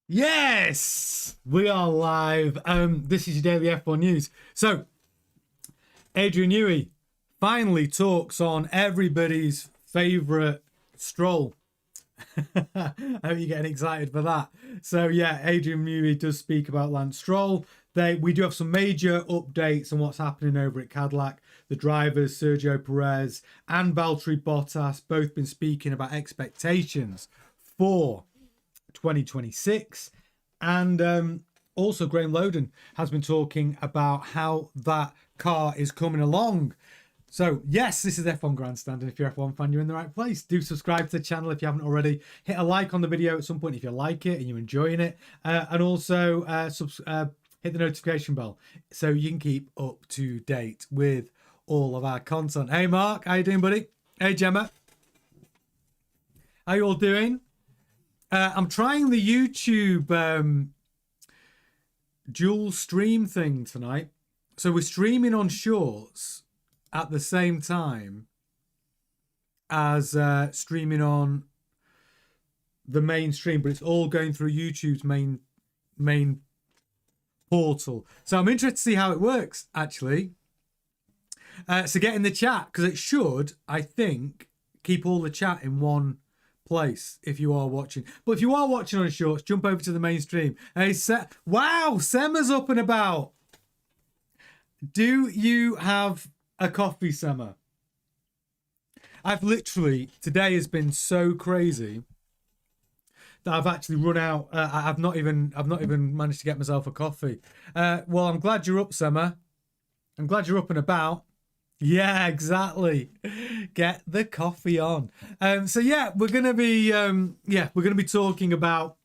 Yes, we are live. This is your daily F1 news. So, Adrian Newey finally talks on everybody's favourite Stroll. I hope you're getting excited for that. So, yeah, Adrian Newey does speak about Lance Stroll. We do have some major updates on what's happening over at Cadillac. The drivers, Sergio, Perez, and Valtteri Bottas, both been speaking about expectations for 2026, and also Graeme Lowdon has been talking about how that car is coming along. So yes, this is F1 Grandstand, and if you're an F1 fan, you're in the right place. Do subscribe to the channel if you haven't already. Hit a like on the video at some point if you like it and you're enjoying it, and also hit the notification bell so you can keep up to date with all of our content. Hey Mark, how you doing, buddy? Hey Gemma, how you all doing? I'm trying the YouTube dual stream thing tonight. So we're streaming on Shorts at the same time as streaming on the main stream, but it's all going through YouTube's main portal. So I'm interested to see how it works, actually. So get in the chat, because it should, I think, keep all the chat in one place if you are watching. But if you are watching on Shorts, jump over to the mainstream. Hey, wow, Sema's up and about. Do you have a coffee, Sema? I've literally, today has been so crazy that I've actually run out. I've not even managed to get myself a coffee. Well, I'm glad you're up, Sema. I'm glad you're up and about. Yeah, exactly. Get the coffee on. So yeah, we're gonna be talking about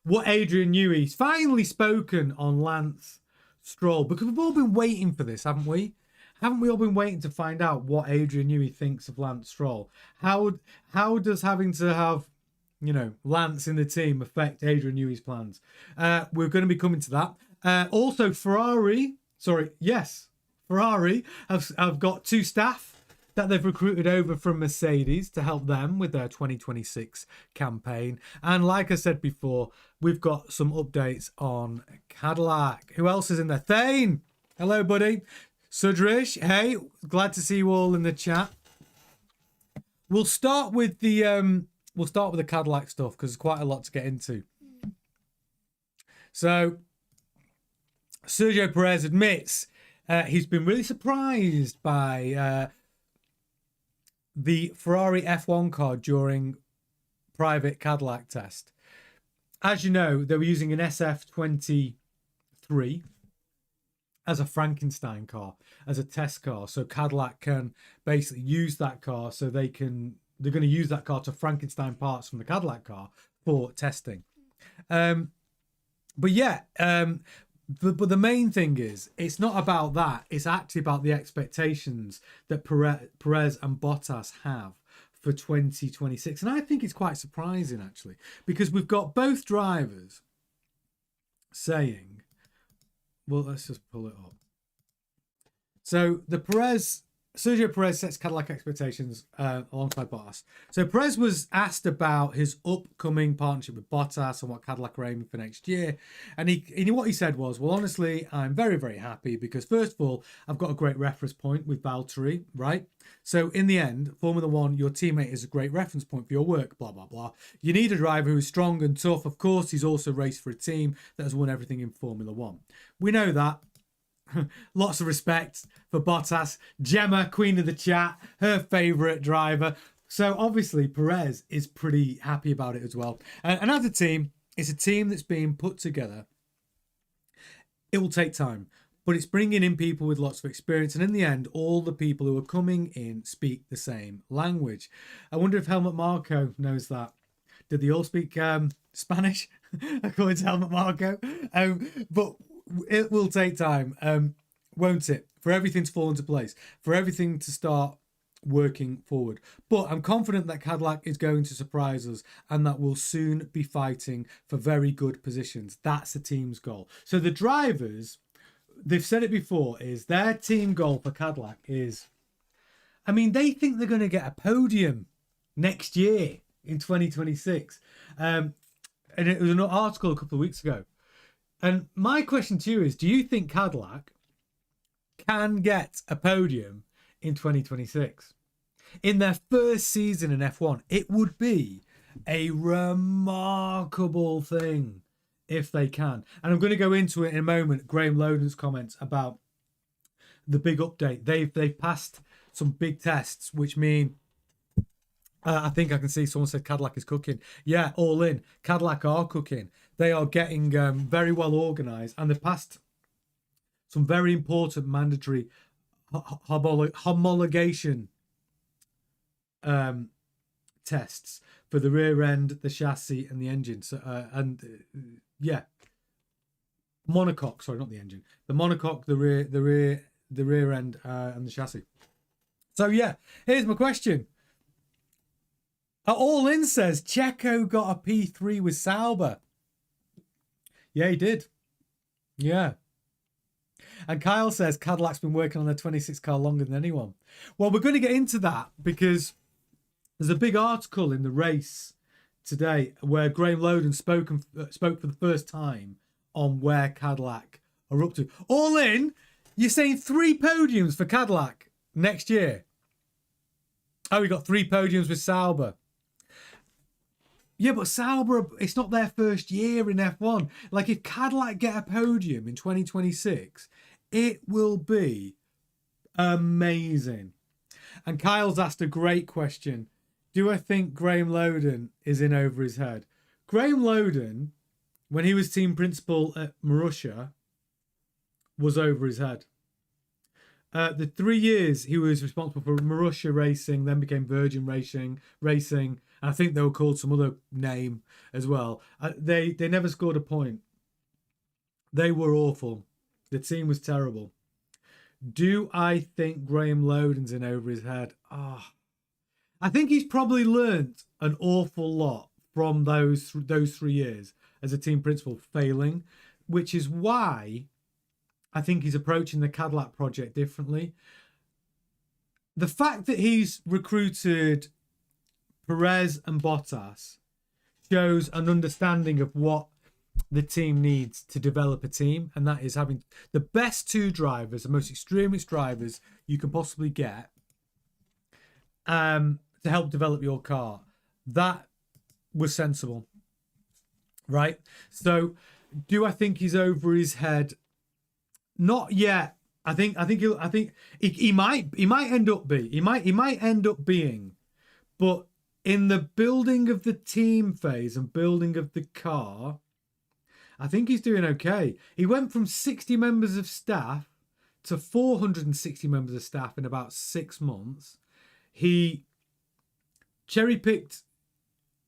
what Adrian Newey's finally spoken on Lance Stroll, because we've all been waiting for this, haven't we? Haven't we all been waiting to find out what Adrian Newey thinks of Lance Stroll? How does having to have, you know, Lance in the team affect Adrian Newey's plans? We're going to be coming to that. Also, Ferrari have got two staff that they've recruited over from Mercedes to help them with their 2026 campaign. And like I said before, we've got some updates on Cadillac. Who else is in there? Thane! Hello, buddy. Sudrish, hey, glad to see you all in the chat. We'll start with the Cadillac stuff, because there's quite a lot to get into. So, Sergio Perez admits he's been really surprised by the Ferrari F1 car during private Cadillac test. As you know, they were using an SF23 as a Frankenstein car, as a test car. So Cadillac can basically use that car, so they're going to use that car to Frankenstein parts from the Cadillac car for testing. But the main thing is, it's not about that. It's actually about the expectations that Perez and Bottas have for 2026. And I think it's quite surprising, actually, because we've got both drivers saying, well, let's just pull it up. So Sergio Perez sets Cadillac expectations alongside Bottas. So Perez was asked about his upcoming partnership with Bottas and what Cadillac are aiming for next year. And what he said was, well, honestly, I'm very, very happy because, first of all, I've got a great reference point with Valtteri, right? So in the end, Formula One, your teammate is a great reference point for your work, blah, blah, blah. You need a driver who is strong and tough. Of course, he's also raced for a team that has won everything in Formula One. We know that. Lots of respect for Bottas. Gemma, queen of the chat, her favourite driver. So obviously Perez is pretty happy about it as well. And as a team, it's a team that's being put together. It will take time, but it's bringing in people with lots of experience. And in the end, all the people who are coming in speak the same language. I wonder if Helmut Marko knows that. Did they all speak Spanish, according to Helmut Marko? But it will take time, won't it? For everything to fall into place, for everything to start working forward. But I'm confident that Cadillac is going to surprise us and that we'll soon be fighting for very good positions. That's the team's goal. So the drivers, they've said it before, is their team goal for Cadillac is, I mean, they think they're going to get a podium next year in 2026. and it was an article a couple of weeks ago. And my question to you is, do you think Cadillac can get a podium in 2026? In their first season in F1, it would be a remarkable thing if they can. And I'm going to go into it in a moment, Graeme Lowdon's comments about the big update. They've passed some big tests, which mean I think I can see someone said Cadillac is cooking. Yeah, all in. Cadillac are cooking. They are getting very well organised, and they've passed some very important mandatory homologation tests for the rear end, the chassis, and the engine. So, monocoque. Sorry, not the engine. The monocoque, the rear end, and the chassis. So yeah, here's my question. All in says Checo got a P3 with Sauber. Yeah, he did. Yeah. And Kyle says Cadillac's been working on their 26 car longer than anyone. Well, we're going to get into that because there's a big article in the race today where Graeme Lowdon spoke for the first time on where Cadillac are up to. All in, you're saying 3 podiums for Cadillac next year. Oh, we got 3 podiums with Sauber. Yeah, but Sauber, it's not their first year in F1. Like, if Cadillac get a podium in 2026, it will be amazing. And Kyle's asked a great question. Do I think Graeme Lowdon is in over his head? Graeme Lowdon, when he was team principal at Marussia, was over his head. The 3 years he was responsible for Marussia Racing, then became Virgin Racing. I think they were called some other name as well. They never scored a point. They were awful. The team was terrible. Do I think Graeme Lowdon's in over his head? I think he's probably learnt an awful lot from those 3 years as a team principal failing, which is why I think he's approaching the Cadillac project differently. The fact that he's recruited Perez and Bottas shows an understanding of what the team needs to develop a team, and that is having the best 2 drivers, the most extremist drivers you can possibly get, to help develop your car. That was sensible, right? So, do I think he's over his head? Not yet. I think he might end up being, but in the building of the team phase and building of the car, I think he's doing okay. He went from 60 members of staff to 460 members of staff in about 6 months. He cherry-picked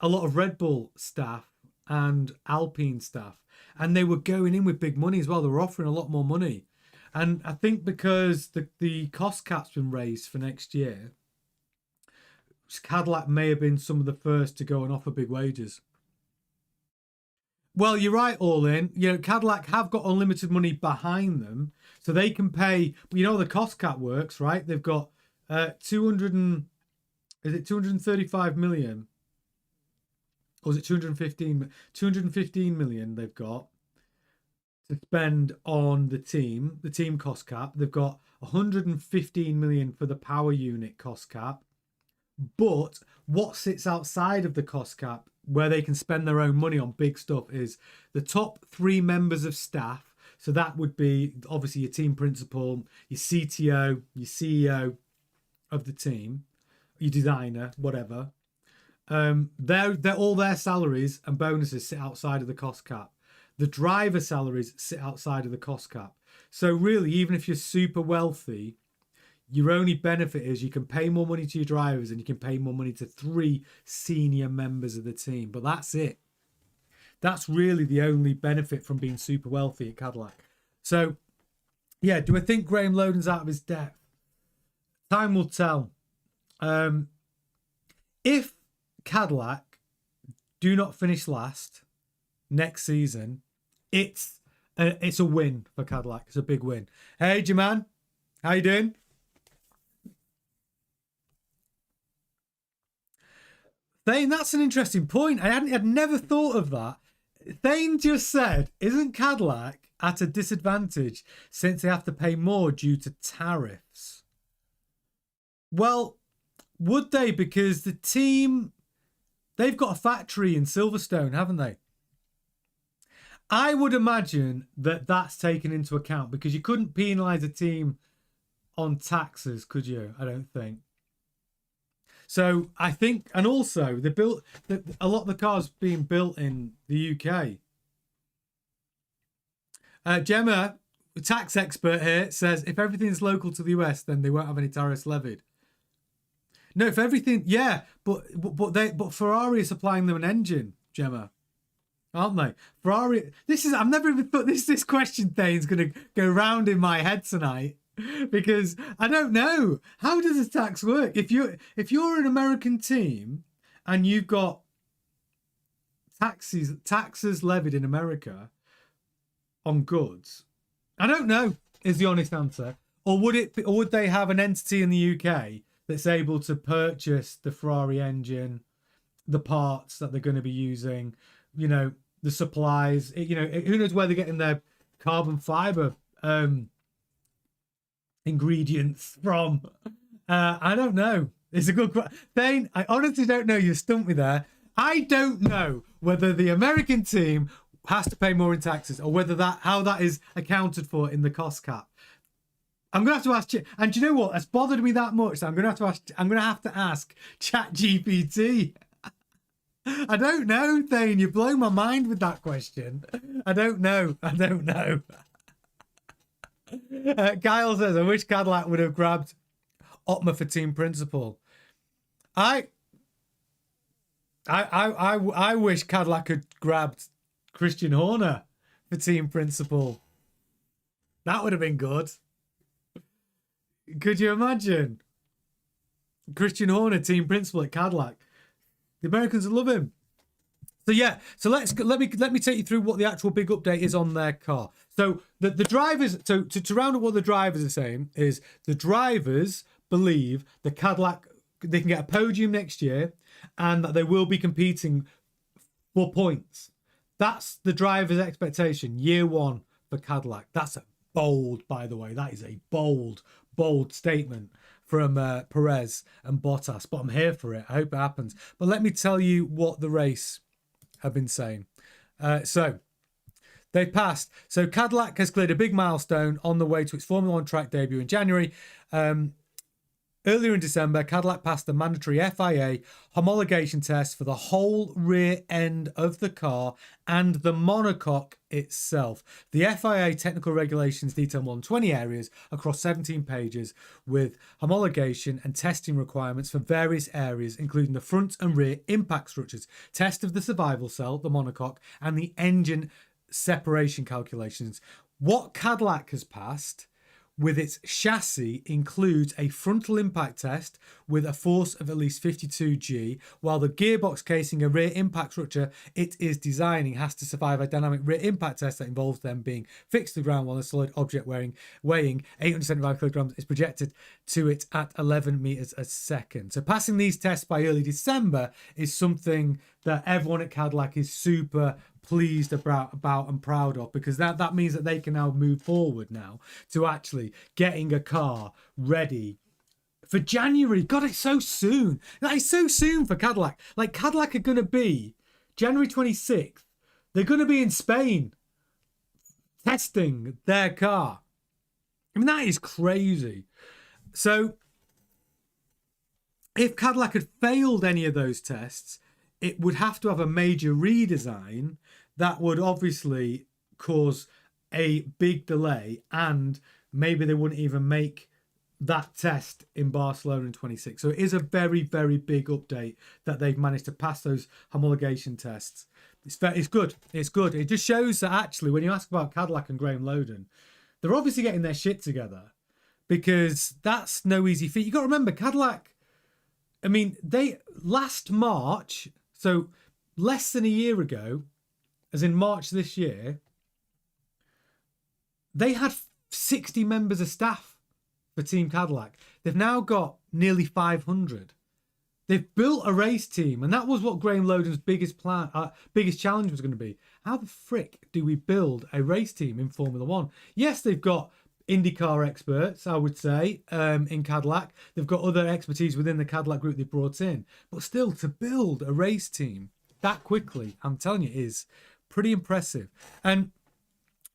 a lot of Red Bull staff and Alpine staff, and they were going in with big money as well. They were offering a lot more money. And I think because the cost cap's been raised for next year, Cadillac may have been some of the first to go and offer big wages. Well, you're right, all in. You know, Cadillac have got unlimited money behind them, so they can pay. You know, the cost cap works, right? They've got 235 million, or is it 215? 215 million they've got to spend on the team cost cap. They've got 115 million for the power unit cost cap. But what sits outside of the cost cap, where they can spend their own money on big stuff, is the top 3 members of staff. So that would be obviously your team principal, your CTO, your CEO of the team, your designer, whatever. They're all their salaries and bonuses sit outside of the cost cap. The driver salaries sit outside of the cost cap. So really, even if you're super wealthy, your only benefit is you can pay more money to your drivers and you can pay more money to 3 senior members of the team. But that's it. That's really the only benefit from being super wealthy at Cadillac. So, yeah, do I think Graeme Lowdon's out of his depth? Time will tell. If Cadillac do not finish last next season, it's a win for Cadillac. It's a big win. Hey, J-Man, how you doing? Thane, that's an interesting point. I'd never thought of that. Thane just said, isn't Cadillac at a disadvantage since they have to pay more due to tariffs? Well, would they? Because the team, they've got a factory in Silverstone, haven't they? I would imagine that that's taken into account, because you couldn't penalise a team on taxes, could you? I don't think. So I think, and also they built a lot of the cars being built in the UK. Gemma, tax expert here, says if everything's local to the US, then they won't have any tariffs levied. No, if everything, yeah, but Ferrari is supplying them an engine, Gemma, aren't they? Ferrari. I've never even thought this question thing's going to go round in my head tonight. Because I don't know, how does the tax work? If you're an American team and you've got taxes levied in America on goods, I don't know is the honest answer. Or would they have an entity in the UK that's able to purchase the Ferrari engine, the parts that they're going to be using, the supplies, who knows where they're getting their carbon fiber ingredients from. I don't know. It's a good question. Thane, I honestly don't know. You stumped me there. I don't know whether the American team has to pay more in taxes, or whether how that is accounted for in the cost cap. I'm gonna have to ask you. And do you know what? It's bothered me that much. So I'm gonna have to ask ChatGPT. I don't know, Thane. You blow my mind with that question. I don't know. Kyle says, I wish Cadillac would have grabbed Otmar for Team Principle. I wish Cadillac had grabbed Christian Horner for Team Principle. That would have been good. Could you imagine? Christian Horner, Team Principle at Cadillac. The Americans would love him. So yeah, so let me take you through what the actual big update is on their car. So the drivers, so to round up what the drivers are saying is the drivers believe the Cadillac, they can get a podium next year, and that they will be competing for points. That's the driver's expectation, year one for Cadillac. That's a bold, by the way. That is a bold statement from Perez and Bottas. But I'm here for it. I hope it happens. But let me tell you what the race have been saying. So they passed. So Cadillac has cleared a big milestone on the way to its Formula One track debut in January. Earlier in December, Cadillac passed the mandatory FIA homologation test for the whole rear end of the car and the monocoque itself. The FIA technical regulations detail more than 20 areas across 17 pages with homologation and testing requirements for various areas, including the front and rear impact structures, test of the survival cell, the monocoque, and the engine separation calculations. What Cadillac has passed with its chassis includes a frontal impact test with a force of at least 52 G, while the gearbox casing a rear impact structure it is designing has to survive a dynamic rear impact test that involves them being fixed to the ground while a solid object weighing 875 kilograms is projected to it at 11 meters a second. So passing these tests by early December is something that everyone at Cadillac is super pleased about and proud of, because that means that they can now move forward now to actually getting a car ready for January. God, it's so soon. That is so soon for Cadillac. Like, Cadillac are going to be January 26th. They're going to be in Spain testing their car. I mean, that is crazy. So if Cadillac had failed any of those tests, it would have to have a major redesign that would obviously cause a big delay, and maybe they wouldn't even make that test in Barcelona in 26. So it is a very, very big update that they've managed to pass those homologation tests. It's good. It's good. It just shows that actually when you ask about Cadillac and Graeme Lowdon, they're obviously getting their shit together, because that's no easy feat. You got to remember, Cadillac, I mean, they last March, so less than a year ago, as in March this year, they had 60 members of staff for Team Cadillac. They've now got nearly 500. They've built a race team, and that was what Graeme Lowdon's biggest challenge was going to be. How the frick do we build a race team in Formula One? Yes, they've got IndyCar experts, I would say, in Cadillac. They've got other expertise within the Cadillac group they've brought in. But still, to build a race team that quickly, I'm telling you, is pretty impressive. And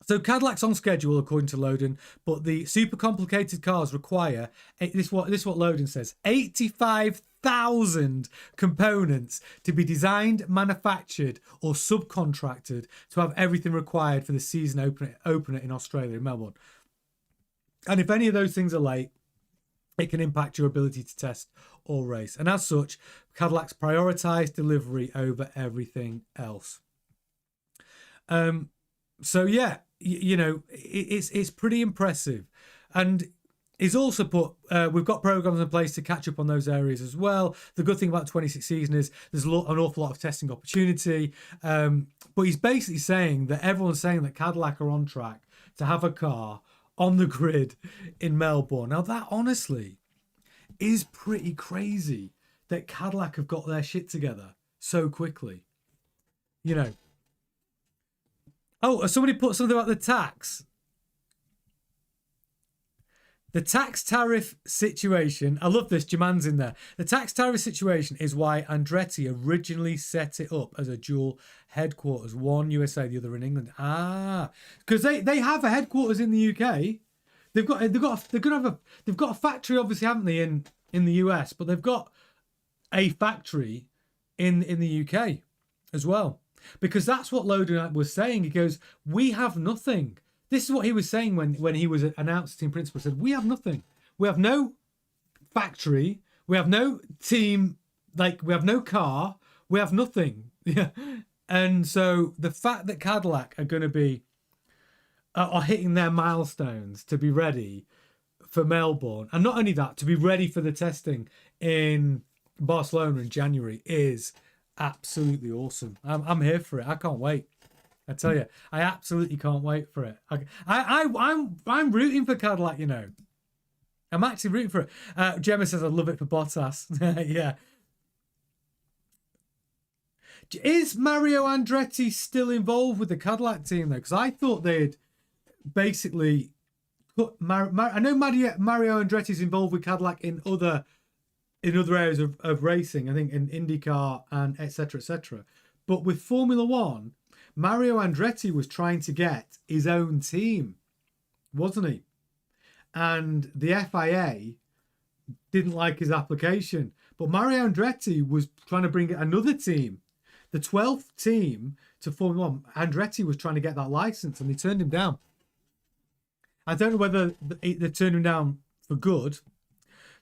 so Cadillac's on schedule, according to Lowdon, but the super complicated cars require, this is what Lowdon says, 85,000 components to be designed, manufactured or subcontracted to have everything required for the season opener in Australia, in Melbourne. And if any of those things are late, it can impact your ability to test or race. And as such, Cadillac's prioritised delivery over everything else. So yeah, it's pretty impressive. And he's also put, we've got programs in place to catch up on those areas as well. The good thing about the 26 season is there's an awful lot of testing opportunity. But he's basically saying that everyone's saying that Cadillac are on track to have a car on the grid in Melbourne. Now that honestly is pretty crazy that Cadillac have got their shit together so quickly. Oh, somebody put something about the tax. The tax tariff situation. I love this. Jaman's in there. The tax tariff situation is why Andretti originally set it up as a dual headquarters. One USA, the other in England. Because they have a headquarters in the UK. They've got a factory, obviously, haven't they, in the US, but they've got a factory in the UK as well. Because that's what Lowdon was saying. He goes, we have nothing. This is what he was saying when he was announced Team Principle. Said, we have nothing. We have no factory. We have no team. We have no car. We have nothing. Yeah. And so the fact that Cadillac are going to be are hitting their milestones to be ready for Melbourne, and not only that, to be ready for the testing in Barcelona in January is absolutely awesome. I'm here for it. I can't wait. I tell you, I absolutely can't wait for it. I'm rooting for Cadillac. I'm actually rooting for it. Gemma says I love it for Bottas. Yeah. Is Mario Andretti still involved with the Cadillac team though? Because I thought they'd basically put I know Mario Andretti's involved with Cadillac in other areas of racing. I think in IndyCar and etc. But with Formula One, Mario Andretti was trying to get his own team, wasn't he? And the FIA didn't like his application. But Mario Andretti was trying to bring another team, the 12th team to Formula One. Andretti was trying to get that license and they turned him down. I don't know whether they turned him down for good.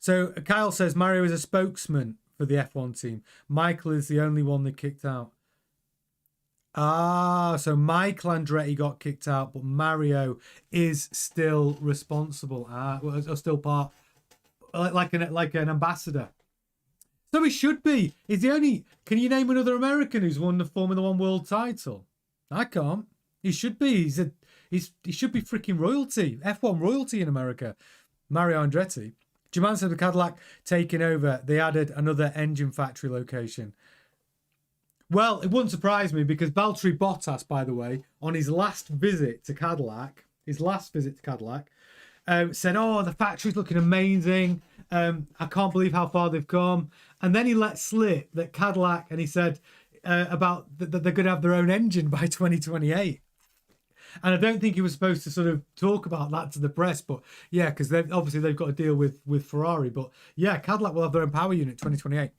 So Kyle says Mario is a spokesman for the F1 team. Michael is the only one they kicked out. So Michael Andretti got kicked out, but Mario is still responsible. Still part, like an ambassador. So he should be. He's the only. Can you name another American who's won the Formula One world title? I can't. He should be. He should be freaking royalty. F1 royalty in America. Mario Andretti. Jaman said the Cadillac taking over. They added another engine factory location. Well, it wouldn't surprise me because Valtteri Bottas, by the way, on his last visit to Cadillac, said, "Oh, the factory's looking amazing. I can't believe how far they've come." And then he let slip that Cadillac, and he said about that they're going to have their own engine by 2028. And I don't think he was supposed to sort of talk about that to the press, but yeah, because they've got to deal with Ferrari. But yeah, Cadillac will have their own power unit 2028.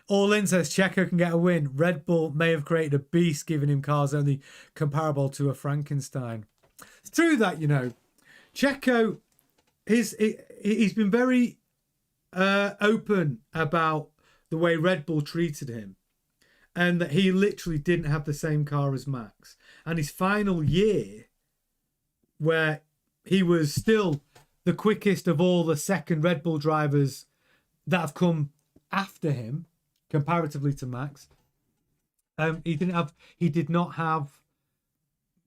All in says Checo can get a win. Red Bull may have created a beast, giving him cars only comparable to a Frankenstein. It's true that, Checo, he's been very open about the way Red Bull treated him, and that he literally didn't have the same car as Max. And his final year, where he was still the quickest of all the second Red Bull drivers that have come after him, comparatively to Max, he did not have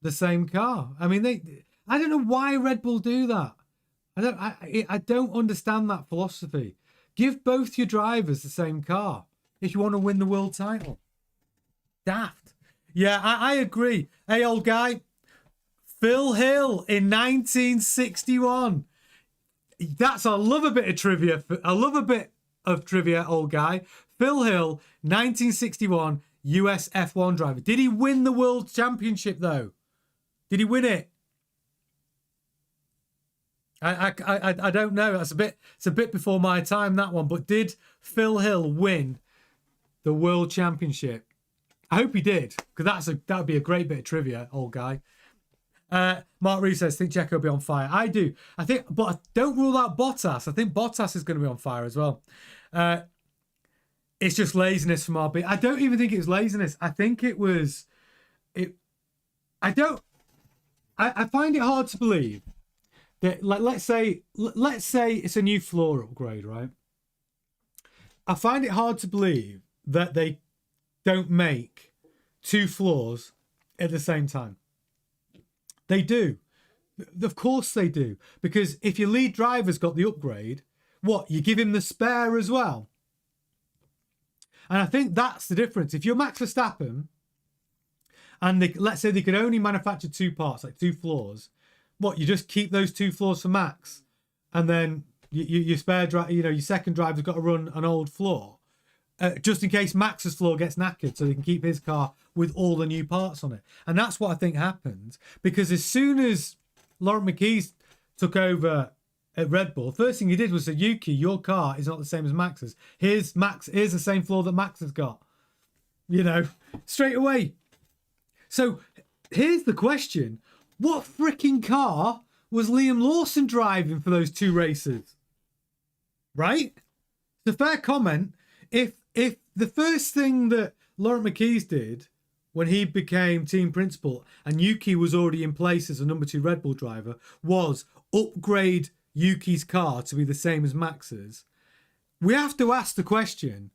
the same car. I mean, I don't know why Red Bull do that. I don't understand that philosophy. Give both your drivers the same car if you want to win the world title. Daft. Yeah, I agree. Hey, old guy. Phil Hill in 1961. I love a bit of trivia. I love a bit of trivia, old guy. Phil Hill, 1961, US F1 driver. Did he win the world championship, though? Did he win it? I don't know. It's a bit before my time, that one. But did Phil Hill win the world championship? I hope he did, because that would be a great bit of trivia, old guy. Mark Reeves says, think Checo will be on fire. I do. But I don't rule out Bottas. I think Bottas is going to be on fire as well. It's just laziness from RB. I don't even think it was laziness. I think it was... I find it hard to believe that, like, let's say it's a new floor upgrade, right? I find it hard to believe that they don't make 2 floors at the same time. They do. Of course they do. Because if your lead driver's got the upgrade, what? You give him the spare as well. And I think that's the difference. If you're Max Verstappen, and let's say they could only manufacture 2 parts, like 2 floors, what? You just keep those 2 floors for Max, and then your spare driver, your second driver's got to run an old floor, just in case Max's floor gets knackered, so they can keep his car with all the new parts on it. And that's what I think happened, because as soon as Laurent Mekies took over at Red Bull, first thing he did was say, Yuki, your car is not the same as Max's. Here's the same floor that Max has got. Straight away. So here's the question. What freaking car was Liam Lawson driving for those 2 races? Right? It's a fair comment. If the first thing that Laurent Mekies did when he became team principal and Yuki was already in place as a number 2 Red Bull driver was upgrade Yuki's car to be the same as Max's, we have to ask the question,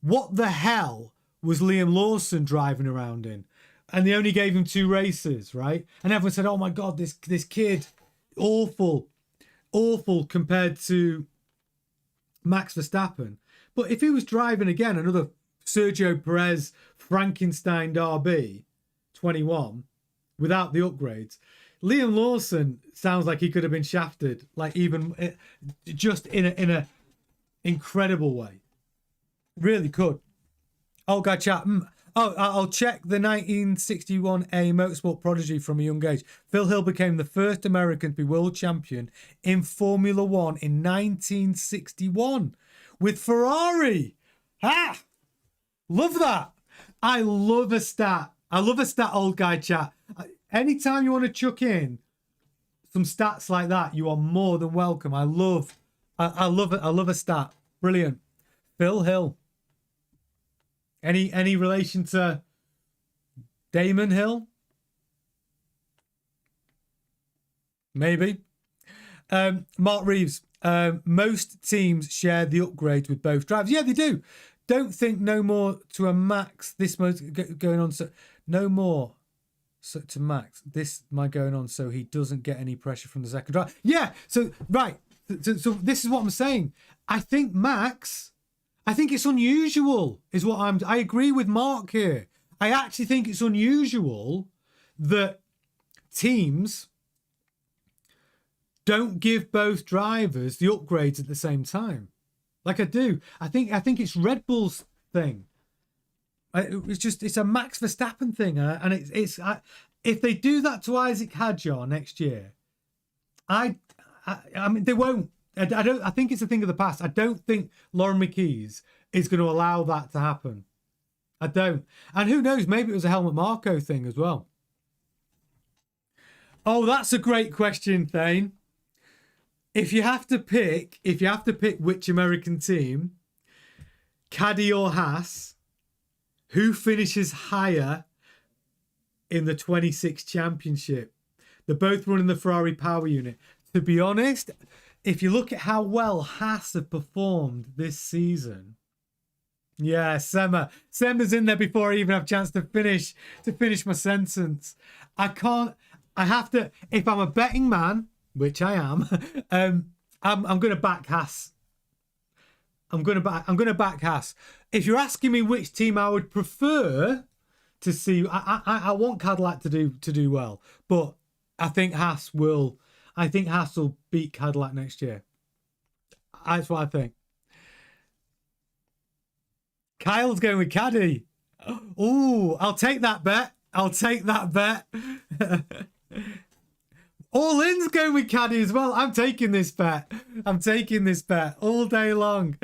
what the hell was Liam Lawson driving around in? And they only gave him 2 races, right? And everyone said, oh my God, this kid, awful compared to Max Verstappen. But if he was driving again another Sergio Perez Frankenstein RB 21 without the upgrades, Liam Lawson sounds like he could have been shafted, like even just in a incredible way. Really could. Oh, God, chat. I'll check the 1961 A motorsport prodigy from a young age. Phil Hill became the first American to be world champion in Formula One in 1961 with Ferrari. Ha! Love that. I love a stat. Old guy chat. Anytime you want to chuck in some stats like that, you are more than welcome. I love it. I love a stat. Brilliant. Phil Hill. Any relation to Damon Hill? Maybe. Mark Reeves. Most teams share the upgrades with both drivers. Yeah, they do. Don't think no more to a Max. This might going on. So no more to Max. This might going on so he doesn't get any pressure from the second driver. Yeah. So right. So this is what I'm saying. I think it's unusual, is what I agree with Mark here. I actually think it's unusual that teams don't give both drivers the upgrades at the same time. Like I do. I think it's Red Bull's thing. It's a Max Verstappen thing, and if they do that to Isaac Hadjar next year, I mean they won't. I think it's a thing of the past. I don't think Laurent Mekies is going to allow that to happen. I don't. And who knows? Maybe it was a Helmut Marko thing as well. Oh, that's a great question, Thane. If you have to pick which American team, Caddy or Haas, who finishes higher in the 26 championship? They're both running the Ferrari power unit. To be honest, if you look at how well Haas have performed this season, yeah, Semma's in there before I even have a chance to finish my sentence. I have to, if I'm a betting man, which I am, I'm going to back Haas. I'm going to back Haas. If you're asking me which team I would prefer to see, I want Cadillac to do well, but I think Haas will beat Cadillac next year. That's what I think. Kyle's going with Caddy. Oh, I'll take that bet. All in's going with Caddy as well. I'm taking this bet all day long.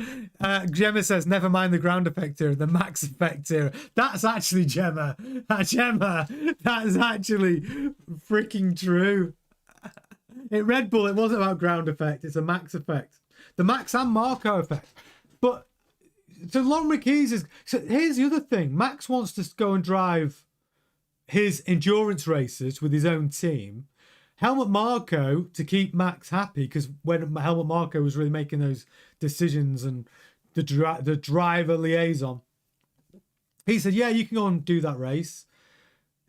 Gemma says, never mind the ground effect era, the max effect era. That's actually Gemma. Gemma, that's actually freaking true. At Red Bull, it wasn't about ground effect. It's a max effect. The Max and Marco effect. But so Lauren McKee's is. So here's the other thing. Max wants to go and drive his endurance races with his own team. Helmut Marko to keep Max happy, because when Helmut Marko was really making those decisions and the driver liaison, he said, "Yeah, you can go and do that race."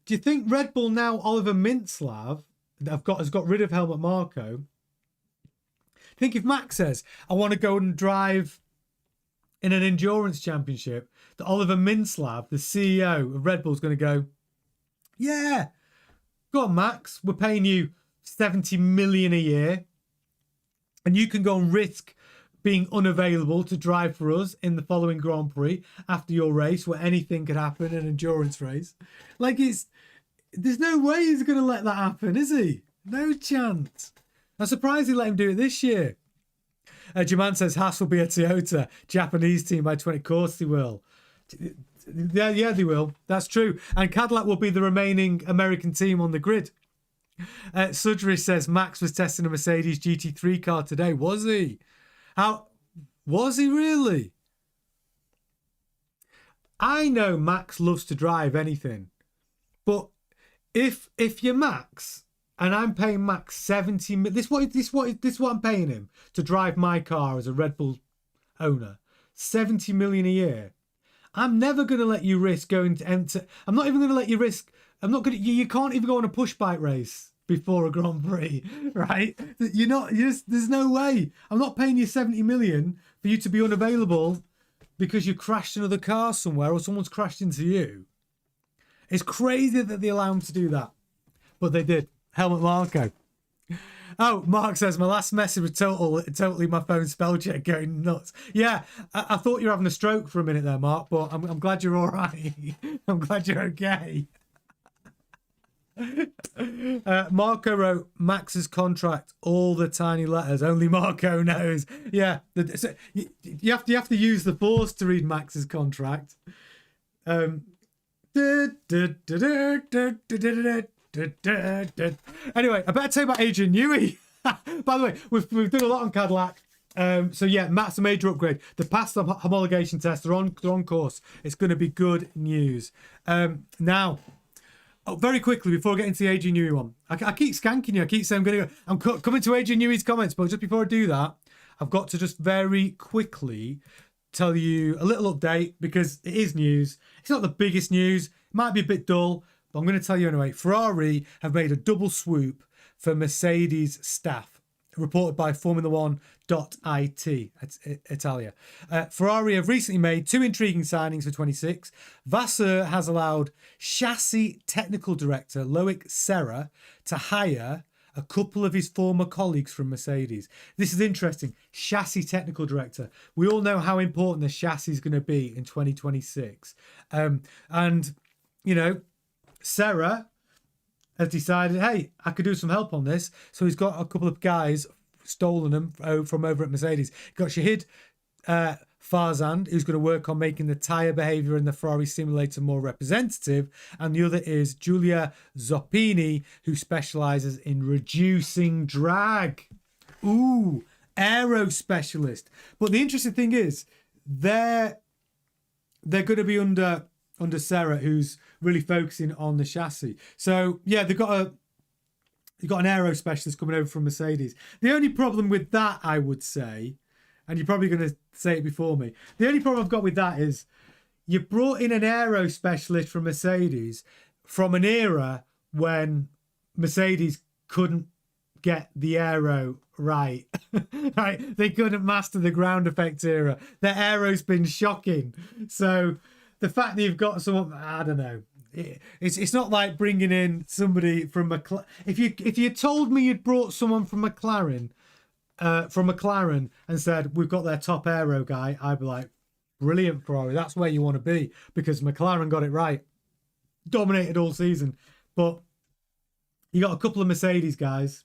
Do you think Red Bull now, Oliver Mintzlaff, has got rid of Helmut Marko? I think if Max says, I want to go and drive in an endurance championship, that Oliver Mintzlaff, the CEO of Red Bull, is going to go, yeah, go on, Max, we're paying you 70 million a year, and you can go and risk being unavailable to drive for us in the following Grand Prix after your race, where anything could happen in an endurance race. Like, there's no way he's going to let that happen, is he? No chance. I'm surprised he let him do it this year. Jaman says Haas will be a Toyota Japanese team by 20. Of course they will. Yeah, they will. That's true. And Cadillac will be the remaining American team on the grid. Sudrish says Max was testing a Mercedes GT3 car today. Was he? How was he really? I know Max loves to drive anything, but if you're Max and I'm paying Max 70 million, this is what I'm paying him to drive my car as a Red Bull owner, 70 million a year. I'm never going to let you risk going to enter. I'm not even going to let you risk. I'm not going to. You can't even go on a push bike race before a Grand Prix, right? There's no way. I'm not paying you 70 million for you to be unavailable because you crashed another car somewhere or someone's crashed into you. It's crazy that they allow him to do that, but they did. Helmut Marko. Oh, Mark says, my last message was totally my phone spell check going nuts. Yeah, I thought you were having a stroke for a minute there, Mark, but I'm glad you're all right. I'm glad you're okay. Marco wrote Max's contract, all the tiny letters. Only Marco knows. Yeah, you have to use the force to read Max's contract. Anyway, I better tell you about Adrian Newey. By the way, we've done a lot on Cadillac. So yeah, Matt's a major upgrade. They passed the homologation test. They're on course. It's going to be good news. Now, very quickly before I get into the Adrian Newey one, I keep skanking you. I keep saying I'm coming to Adrian Newey's comments, but just before I do that, I've got to just very quickly tell you a little update because it is news. It's not the biggest news. It might be a bit dull, but I'm going to tell you anyway. Ferrari have made a double swoop for Mercedes staff, reported by Formulaone.it, Italia. Ferrari have recently made two intriguing signings for 26. Vasseur has allowed chassis technical director Loic Serra to hire a couple of his former colleagues from Mercedes. This is interesting. Chassis technical director. We all know how important the chassis is going to be in 2026. And, you know, Serra has decided, hey, I could do some help on this. So he's got a couple of guys, stolen them from over at Mercedes. Got Shahid Farzand, who's going to work on making the tyre behaviour in the Ferrari simulator more representative. And the other is Giulia Zoppini, who specialises in reducing drag. Ooh, aero specialist. But the interesting thing is, they're going to be under Serra, who's really focusing on the chassis. So yeah, they've got an aero specialist coming over from Mercedes. The only problem with that, I would say, and you're probably going to say it before me, the only problem I've got with that is you brought in an aero specialist from Mercedes from an era when Mercedes couldn't get the aero right. Right. They couldn't master the ground effect era. Their aero's been shocking. So the fact that you've got someone, I don't know. It's not like bringing in somebody from McLaren. If you told me you'd brought someone from McLaren and said we've got their top aero guy, I'd be like, brilliant, Ferrari. That's where you want to be, because McLaren got it right, dominated all season. But you got a couple of Mercedes guys.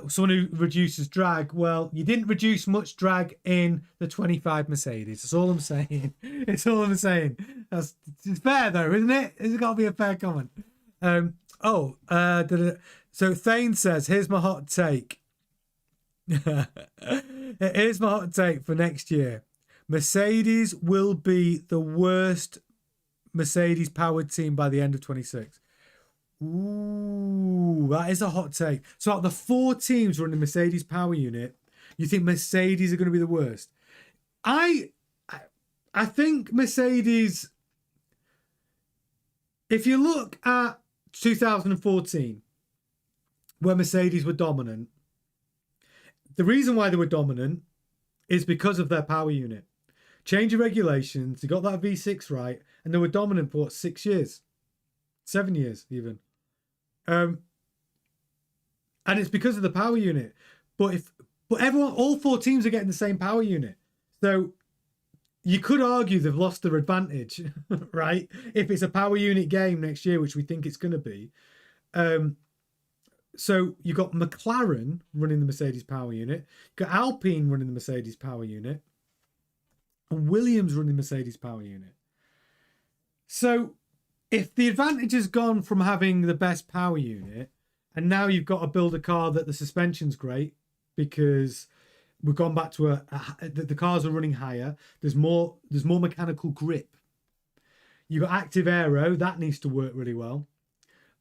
Someone who reduces drag. Well, you didn't reduce much drag in the 25 Mercedes. That's all I'm saying. It's all I'm saying. It's fair though, isn't it? It's got to be a fair comment. So Thane says, here's my hot take. Here's my hot take for next year. Mercedes will be the worst Mercedes powered team by the end of 26. Ooh, that is a hot take. So out of the 4 teams running Mercedes power unit, you think Mercedes are going to be the worst? I think Mercedes, if you look at 2014, where Mercedes were dominant, the reason why they were dominant is because of their power unit. Change of regulations, they got that V6 right, and they were dominant for 6 years, 7 years even. And it's because of the power unit. But all 4 teams are getting the same power unit. So you could argue they've lost their advantage, right? If it's a power unit game next year, which we think it's going to be. So you've got McLaren running the Mercedes power unit, you've got Alpine running the Mercedes power unit, and Williams running the Mercedes power unit. So if the advantage has gone from having the best power unit, and now you've got to build a car that the suspension's great, because we've gone back to the cars are running higher, there's more mechanical grip. You've got active aero, that needs to work really well.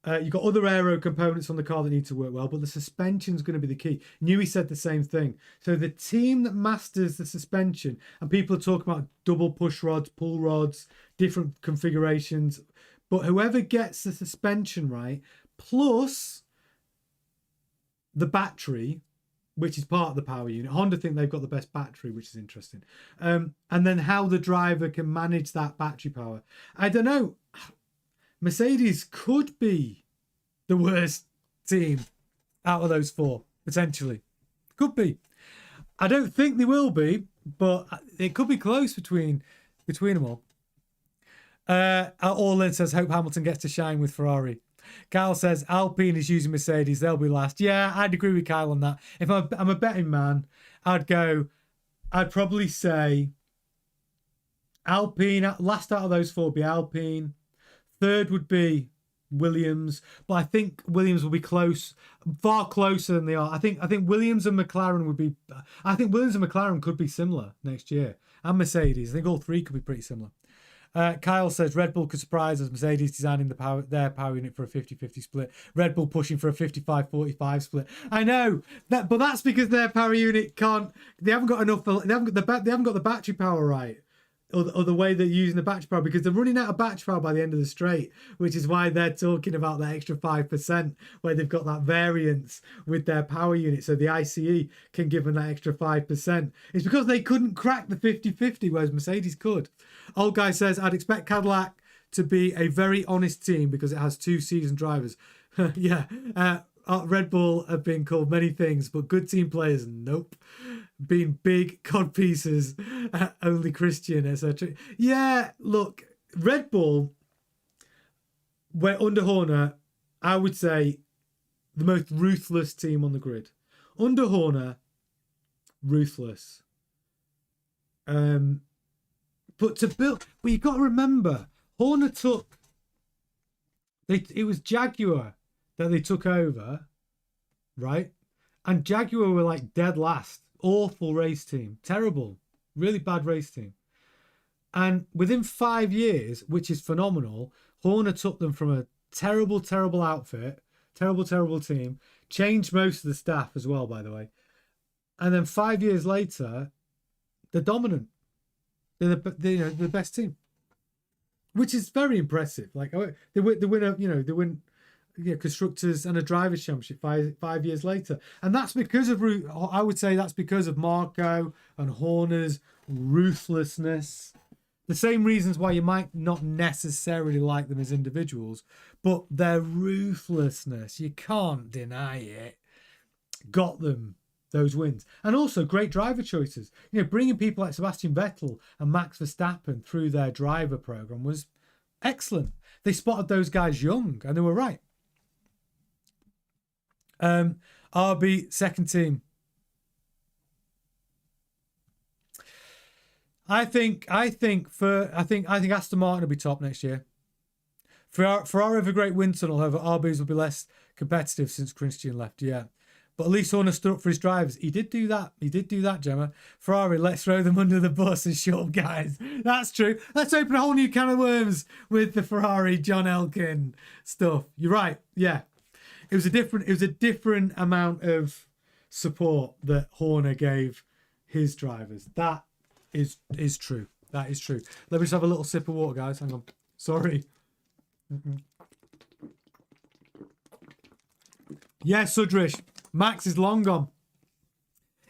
You've got other aero components on the car that need to work well, but the suspension's going to be the key. Newey said the same thing. So the team that masters the suspension, and people are talking about double push rods, pull rods, different configurations, but whoever gets the suspension right, plus the battery, which is part of the power unit. Honda think they've got the best battery, which is interesting. And then how the driver can manage that battery power. I don't know. Mercedes could be the worst team out of those 4, potentially. Could be. I don't think they will be, but it could be close between them all. Orlin says, hope Hamilton gets to shine with Ferrari. Kyle says, Alpine is using Mercedes. They'll be last. Yeah, I'd agree with Kyle on that. If I'm a betting man, I'd probably say Alpine. Last out of those 4 would be Alpine. Third would be Williams, but I think Williams will be close, far closer than they are. I think Williams and McLaren would be. I think Williams and McLaren could be similar next year, and Mercedes. I think all 3 could be pretty similar. Kyle says Red Bull could surprise us. Mercedes designing their power unit for a 50-50 split. Red Bull pushing for a 55-45 split. I know that, but that's because their power unit can't. They haven't got enough. They haven't got the battery power right. Or the way they're using the battery power, because they're running out of battery power by the end of the straight, which is why they're talking about that extra 5%, where they've got that variance with their power unit, so the ICE can give them that extra 5%. It's because they couldn't crack the 50-50, whereas Mercedes could. Old Guy says, I'd expect Cadillac to be a very honest team because it has 2 seasoned drivers. Yeah, Red Bull have been called many things, but good team players, nope. Being big cod pieces, only Christian, etc. Yeah, look, Red Bull, we're under Horner, I would say the most ruthless team on the grid. Under Horner, ruthless. But to build, well, you've got to remember, Horner took, it was Jaguar that they took over, right? And Jaguar were like dead last. Awful race team. Terrible. Really bad race team. And within 5 years, which is phenomenal, Horner took them from a terrible, terrible outfit, terrible, terrible team, changed most of the staff as well, by the way. And then 5 years later, they're dominant. They're the best team, which is very impressive. Like they win constructors and a drivers' championship 5 years later, and that's because of I would say that's because of Marco and Horner's ruthlessness. The same reasons why you might not necessarily like them as individuals, but their ruthlessness, you can't deny it, got them those wins. And also great driver choices. Bringing people like Sebastian Vettel and Max Verstappen through their driver program was excellent. They spotted those guys young, and they were right. RB second team. I think Aston Martin will be top next year. Ferrari have a great wind tunnel, however, RBs will be less competitive since Christian left. Yeah, but at least Horner stood up for his drivers. He did do that, Gemma. Ferrari, let's throw them under the bus and shut up, guys. That's true. Let's open a whole new can of worms with the Ferrari John Elkann stuff. You're right. Yeah, it was a different amount of support that Horner gave his drivers. That is true. That is true. Let me just have a little sip of water, guys. Hang on. Sorry. Yeah, Sudrish. Max is long gone.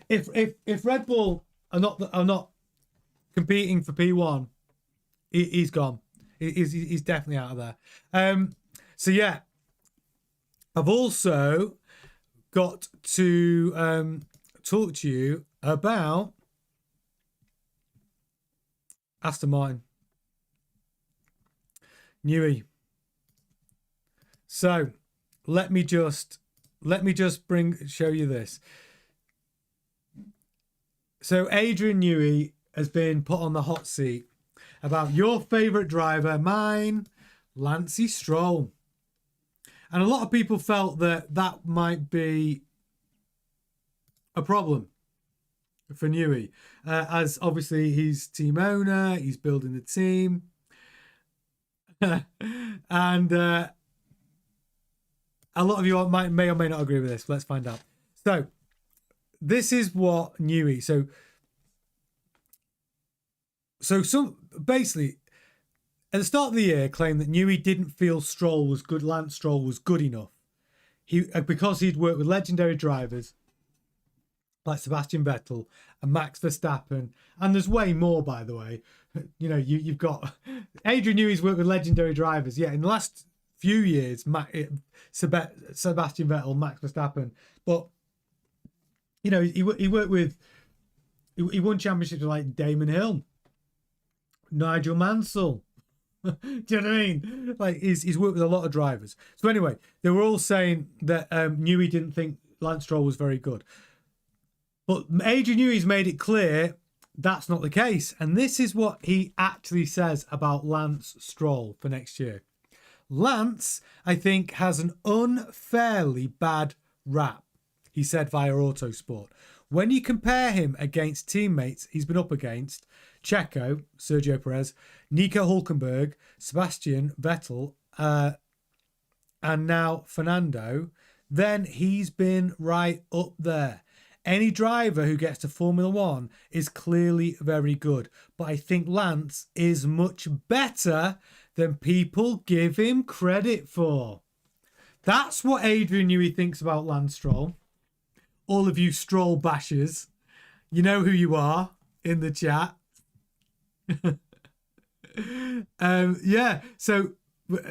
If Red Bull are not competing for P1, he's gone. He's definitely out of there. So yeah, I've also got to talk to you about Aston Martin. Newey. So let me just show you this. So Adrian Newey has been put on the hot seat about your favourite driver, mine, Lancey Stroll. And a lot of people felt that might be a problem for Newey, as obviously he's team owner, he's building the team. And a lot of you may or may not agree with this. Let's find out. So this is what Newey. So some basically at the start of the year claimed that Newey didn't feel Lance Stroll was good enough. Because he'd worked with legendary drivers like Sebastian Vettel and Max Verstappen, and there's way more, by the way. You've got Adrian Newey's worked with legendary drivers. Yeah, in the last few years, Sebastian Vettel, Max Verstappen, but he worked with, he won championships like Damon Hill, Nigel Mansell. Do you know what I mean? Like he's worked with a lot of drivers. So anyway, they were all saying that Newey didn't think Lance Stroll was very good. But Adrian Newey's made it clear that's not the case. And this is what he actually says about Lance Stroll for next year. Lance, I think, has an unfairly bad rap, he said via Autosport. When you compare him against teammates he's been up against, Checo, Sergio Perez, Nico Hülkenberg, Sebastian Vettel, and now Fernando, then he's been right up there. Any driver who gets to Formula One is clearly very good. But I think Lance is much better than people give him credit for. That's what Adrian Newey thinks about Lance Stroll. All of you Stroll bashers, you know who you are in the chat. Yeah, so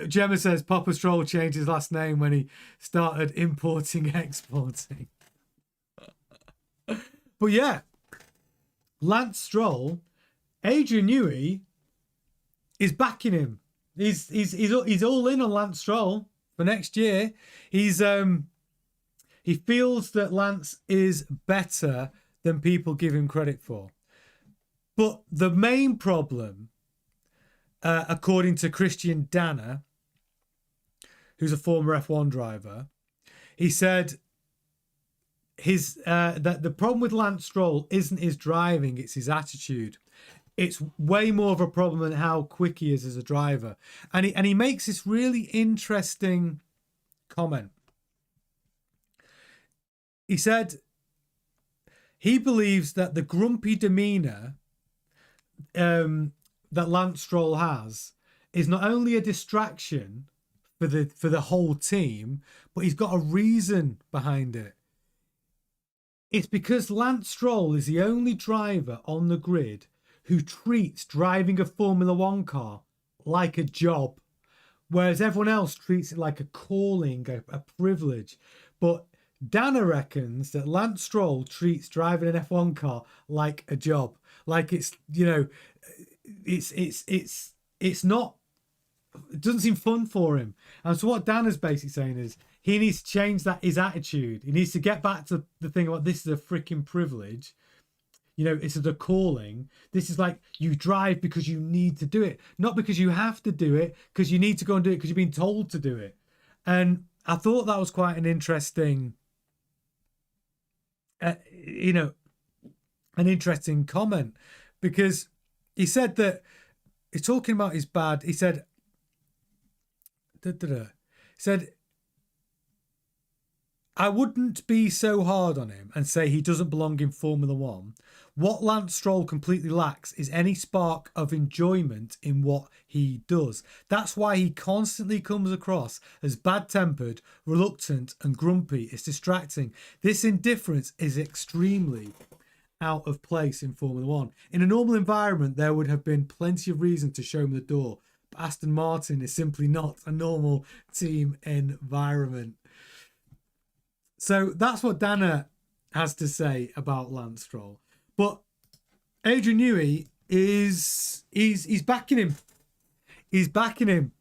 Gemma says Papa Stroll changed his last name when he started importing, exporting. But yeah, Lance Stroll, Adrian Newey is backing him. He's all in on Lance Stroll for next year. He feels that Lance is better than people give him credit for. But the main problem, according to Christian Danner, who's a former F1 driver, he said that the problem with Lance Stroll isn't his driving, it's his attitude. It's way more of a problem than how quick he is as a driver. And he makes this really interesting comment. He said he believes that the grumpy demeanour that Lance Stroll has is not only a distraction for the whole team, but he's got a reason behind it. It's because Lance Stroll is the only driver on the grid who treats driving a Formula One car like a job, whereas everyone else treats it like a calling, a privilege. But Dana reckons that Lance Stroll treats driving an F1 car like a job, like it's, you know, it's not. It doesn't seem fun for him. And so what Dan is basically saying is he needs to change his attitude. He needs to get back to the thing about this is a freaking privilege. You know, it's a calling. This is like you drive because you need to do it, not because you have to do it, because you need to go and do it because you've been told to do it. And I thought that was quite an interesting, you know, an interesting comment, because he said that he's talking about his bad. He said, said, I wouldn't be so hard on him and say he doesn't belong in Formula One. What Lance Stroll completely lacks is any spark of enjoyment in what he does. That's why he constantly comes across as bad-tempered, reluctant, and grumpy. It's distracting. This indifference is extremely out of place in Formula One. In a normal environment, there would have been plenty of reason to show him the door. But Aston Martin is simply not a normal team environment. So that's what Dana has to say about Lance Stroll. But Adrian Newey he's backing him. He's backing him.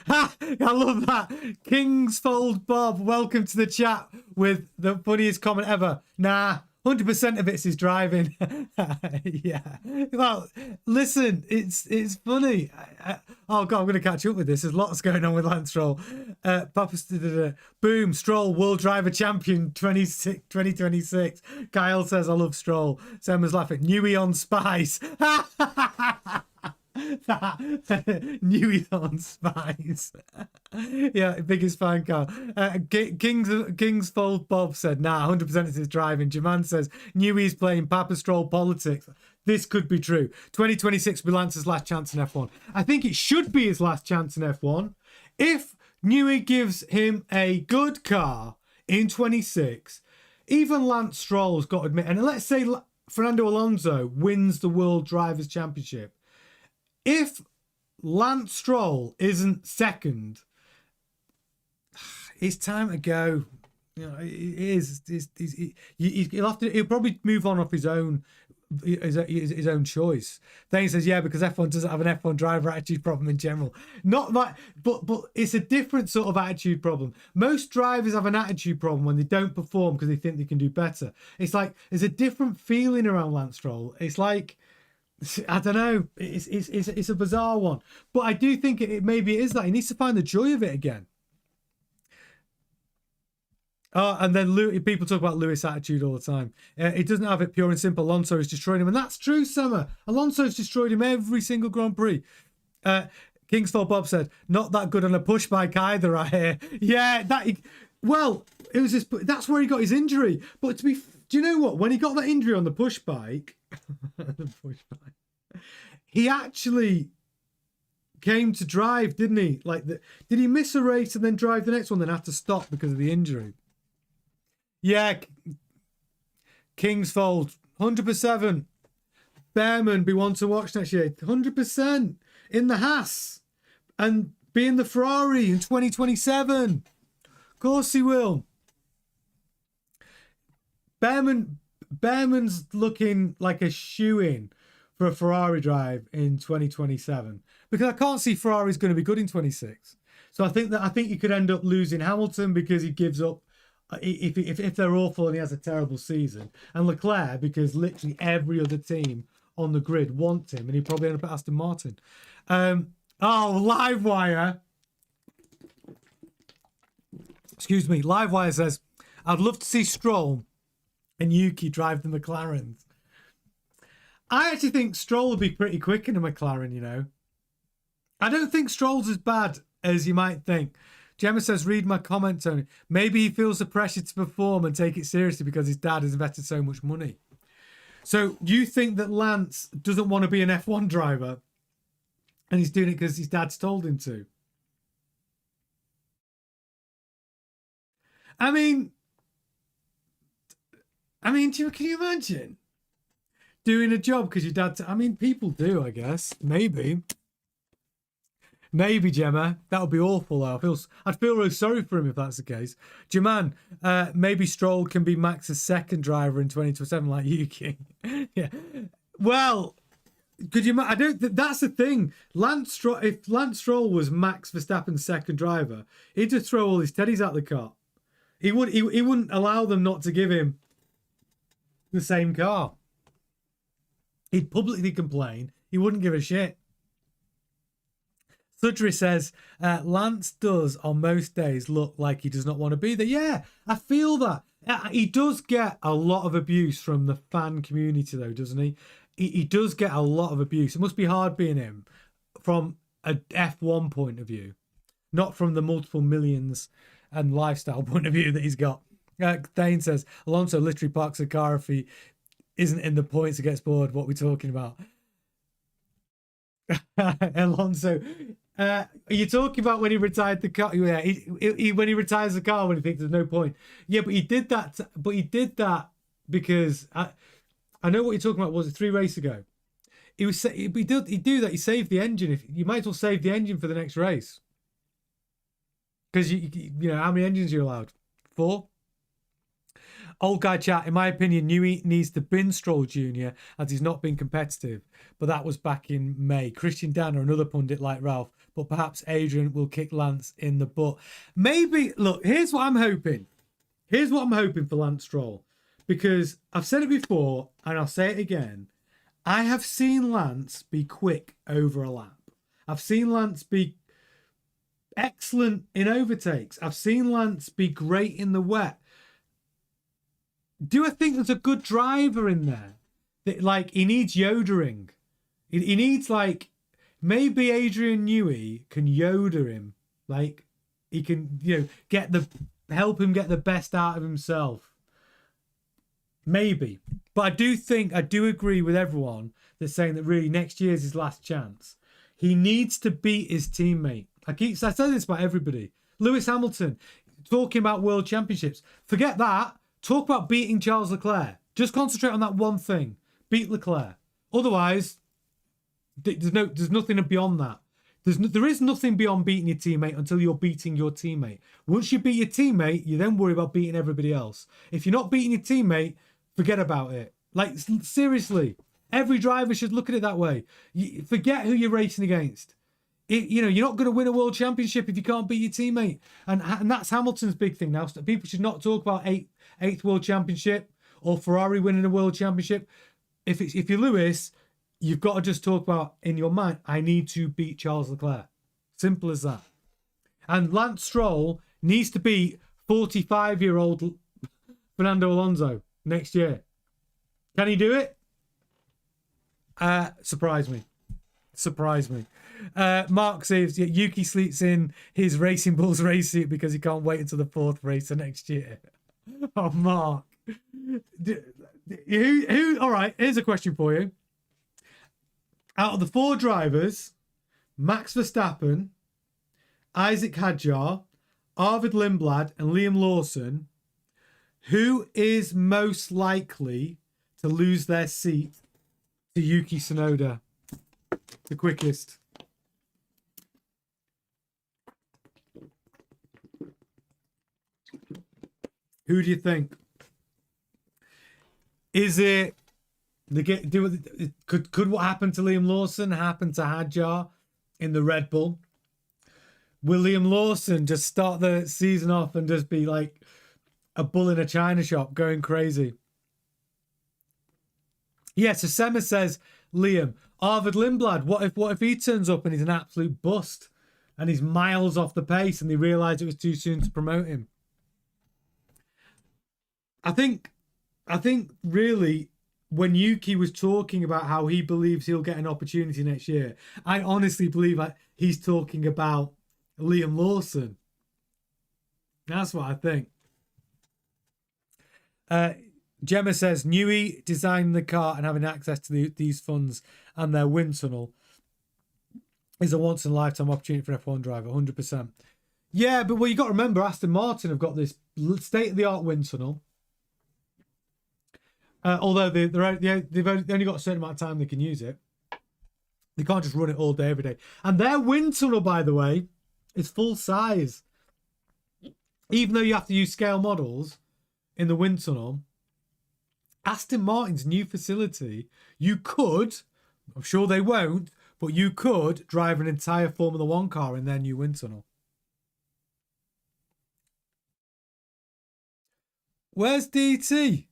Ha! I love that. Kingsfold Bob, welcome to the chat with the funniest comment ever. Nah, 100% of it's his driving. Yeah. Well, listen, it's funny. Oh, God, I'm going to catch up with this. There's lots going on with Lance Stroll. Boom, Stroll, World Driver Champion 2026. Kyle says, I love Stroll. Sam laughing. Newey on Spice. Newey on Spice. Yeah, biggest fan car. Kingsfold Bob said, nah, 100% is his driving. Jaman says, Newey's playing Papa Stroll politics. This could be true. 2026 will be Lance's last chance in F1. I think it should be his last chance in F1. If Newey gives him a good car in 26, even Lance Stroll's got to admit, and let's say Fernando Alonso wins the World Drivers' Championship. If Lance Stroll isn't second, it's time to go. You know, it is. He'll probably move on off his own choice. Then he says, yeah, because F1 doesn't have an F1 driver attitude problem in general. Not that, but it's a different sort of attitude problem. Most drivers have an attitude problem when they don't perform because they think they can do better. It's like there's a different feeling around Lance Stroll. It's like, I don't know. It's a bizarre one, but I do think maybe it is that he needs to find the joy of it again. Oh, and then people talk about Lewis' attitude all the time. He doesn't have it pure and simple. Alonso is destroying him, and that's true, Summer. Alonso's destroyed him every single Grand Prix. Kingsfall Bob said, not that good on a push bike either, I hear. Yeah, well, it was just that's where he got his injury. But do you know what? When he got that injury on the push bike, he actually came to drive, didn't he? Did he miss a race and then drive the next one, then have to stop because of the injury? Yeah, Kingsfold, 100%. Behrman be one to watch next year, 100% in the Haas and be in the Ferrari in 2027. Of course he will. Behrman's looking like a shoe-in for a Ferrari drive in 2027 because I can't see Ferrari's going to be good in 26. So I think you could end up losing Hamilton because he gives up if they're awful and he has a terrible season, and Leclerc because literally every other team on the grid wants him and he'd probably end up at Aston Martin. Livewire. Excuse me. Livewire says, I'd love to see Stroll and Yuki drive the McLarens. I actually think Stroll will be pretty quick in a McLaren, you know. I don't think Stroll's as bad as you might think. Gemma says, read my comment, Tony. Maybe he feels the pressure to perform and take it seriously because his dad has invested so much money. So you think that Lance doesn't want to be an F1 driver and he's doing it because his dad's told him to? I mean, can you imagine doing a job because your dad? I mean, people do, I guess. Maybe, Gemma. That would be awful. Though. I'd feel really sorry for him if that's the case. Jaman, maybe Stroll can be Max's second driver in 2027, like Yuki. Yeah. Well, could you? I don't. That's the thing. If Lance Stroll was Max Verstappen's second driver, he'd just throw all his teddies out the car. He wouldn't allow them not to give him the same car. He'd publicly complain. He wouldn't give a shit. Sudri says, Lance does on most days look like he does not want to be there. Yeah, I feel that. He does get a lot of abuse from the fan community though, doesn't he? He does get a lot of abuse. It must be hard being him from a F1 point of view, not from the multiple millions and lifestyle point of view that he's got. Thane says, Alonso literally parks a car if he isn't in the points and gets bored. What we're talking about. Alonso, are you talking about when he retired the car? Yeah, when he retires the car when he thinks there's no point. Yeah, but he did that. But he did that because I know what you're talking about. Was it 3 races ago? He do that. He saved the engine. If you might as well save the engine for the next race, because you know how many engines you're allowed? 4. Old guy chat. In my opinion, Newey needs to bin Stroll Jr. as he's not been competitive. But that was back in May. Christian Danner, another pundit like Ralph. But perhaps Adrian will kick Lance in the butt. Maybe. Look, here's what I'm hoping. Here's what I'm hoping for Lance Stroll. Because I've said it before, and I'll say it again. I have seen Lance be quick over a lap. I've seen Lance be excellent in overtakes. I've seen Lance be great in the wet. Do I think there's a good driver in there? That, like, he needs Yodering. He needs, like, maybe Adrian Newey can Yoda him. Like, he can, help him get the best out of himself. Maybe. But I do agree with everyone that's saying that really next year's his last chance. He needs to beat his teammate. I say this about everybody. Lewis Hamilton, talking about world championships. Forget that. Talk about beating Charles Leclerc. Just concentrate on that one thing. Beat Leclerc. Otherwise, there's nothing beyond that. There is nothing beyond beating your teammate until you're beating your teammate. Once you beat your teammate, you then worry about beating everybody else. If you're not beating your teammate, forget about it. Like, seriously, every driver should look at it that way. Forget who you're racing against. You're not going to win a world championship if you can't beat your teammate. And that's Hamilton's big thing now. People should not talk about eighth world championship or Ferrari winning a world championship. If you're Lewis, you've got to just talk about in your mind, I need to beat Charles Leclerc. Simple as that. And Lance Stroll needs to beat 45-year-old Fernando Alonso next year. Can he do it? Surprise me. Mark says Yuki sleeps in his Racing Bulls race suit because he can't wait until the 4th race of next year. Oh, Mark. Who? All right, here's a question for you. Out of the 4 drivers, Max Verstappen, Isaac Hadjar, Arvid Lindblad, and Liam Lawson, who is most likely to lose their seat to Yuki Tsunoda? The quickest. Who do you think? Is it could what happened to Liam Lawson happen to Hadjar in the Red Bull? Will Liam Lawson just start the season off and just be like a bull in a china shop going crazy? Yeah, so Sema says, Liam, Arvid Lindblad, what if he turns up and he's an absolute bust and he's miles off the pace and they realise it was too soon to promote him? I think really when Yuki was talking about how he believes he'll get an opportunity next year, I honestly believe he's talking about Liam Lawson. That's what I think. Gemma says, Newey designing the car and having access to these funds and their wind tunnel is a once-in-a-lifetime opportunity for an F1 driver, 100%. Yeah, but well, you got to remember, Aston Martin have got this state-of-the-art wind tunnel. Although they've only got a certain amount of time they can use it. They can't just run it all day, every day. And their wind tunnel, by the way, is full size. Even though you have to use scale models in the wind tunnel, Aston Martin's new facility, you could, I'm sure they won't, but you could drive an entire Formula One car in their new wind tunnel. Where's DT?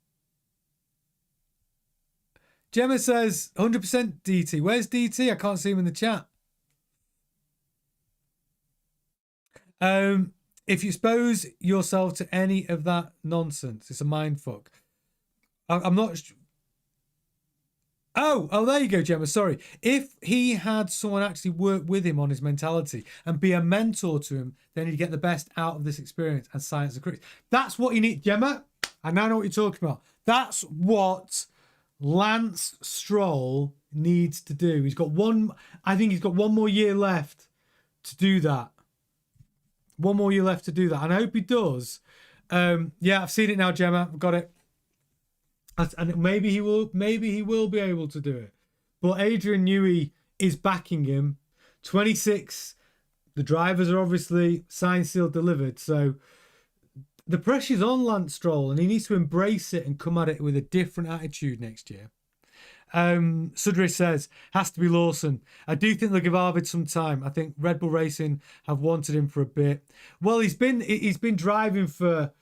Gemma says 100% DT. Where's DT? I can't see him in the chat. If you expose yourself to any of that nonsense, it's a mind fuck. I'm not. Oh, there you go, Gemma. Sorry. If he had someone actually work with him on his mentality and be a mentor to him, then he'd get the best out of this experience and science the critics. That's what you need, Gemma. I now know what you're talking about. That's what Lance Stroll needs to do. I think he's got one more year left to do that. One more year left to do that. And I hope he does. Yeah, I've seen it now, Gemma. I've got it. And maybe he will be able to do it. But Adrian Newey is backing him. 26. The drivers are obviously signed, sealed, delivered. So the pressure's on Lance Stroll, and he needs to embrace it and come at it with a different attitude next year. Sudre says, has to be Lawson. I do think they'll give Arvid some time. I think Red Bull Racing have wanted him for a bit. Well, he's been driving for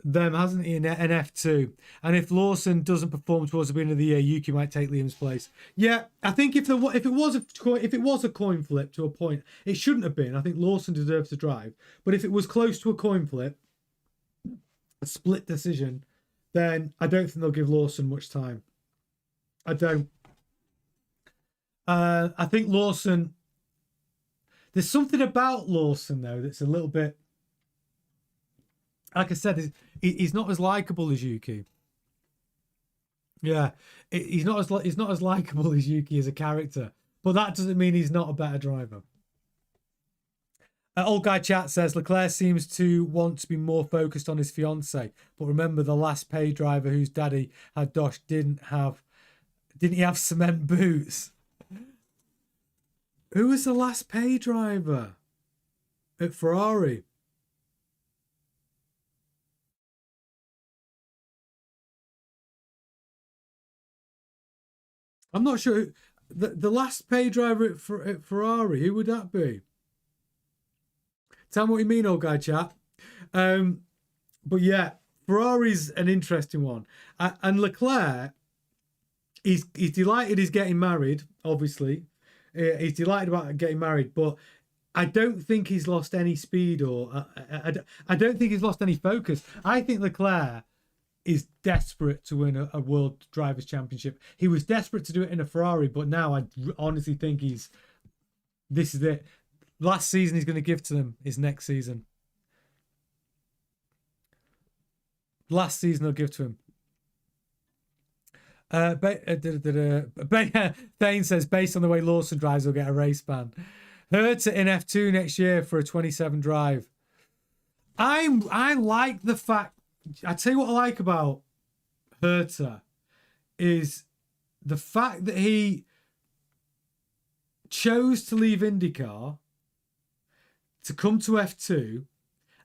them, hasn't he, in F2? And if Lawson doesn't perform towards the beginning of the year, Yuki might take Liam's place. Yeah, I think if it was a coin flip to a point, it shouldn't have been. I think Lawson deserves to drive. But if it was close to a coin flip, a split decision, then I don't think they'll give Lawson much time. I don't. I think Lawson. There's something about Lawson though that's a little bit. Like I said, he's not as likable as Yuki. Yeah, he's not as likable as Yuki as a character, but that doesn't mean he's not a better driver. Old Guy Chat says Leclerc seems to want to be more focused on his fiance, but remember the last pay driver whose daddy had Dosh didn't he have cement boots? Who was the last pay driver at Ferrari? I'm not sure. The last pay driver at Ferrari, who would that be? Tell me what you mean, Old Guy Chat. But yeah, Ferrari's an interesting one. And Leclerc, he's delighted he's getting married, obviously. He's delighted about getting married, but I don't think he's lost any speed or I don't think he's lost any focus. I think Leclerc is desperate to win a World Drivers' Championship. He was desperate to do it in a Ferrari, but now I honestly think this is it. Last season he's going to give to them is next season. Last season he'll give to him. Thane says, based on the way Lawson drives, he'll get a race ban. Herta in F2 next year for a 27 drive. I like the fact. I tell you what I like about Herta is the fact that he chose to leave IndyCar to come to F2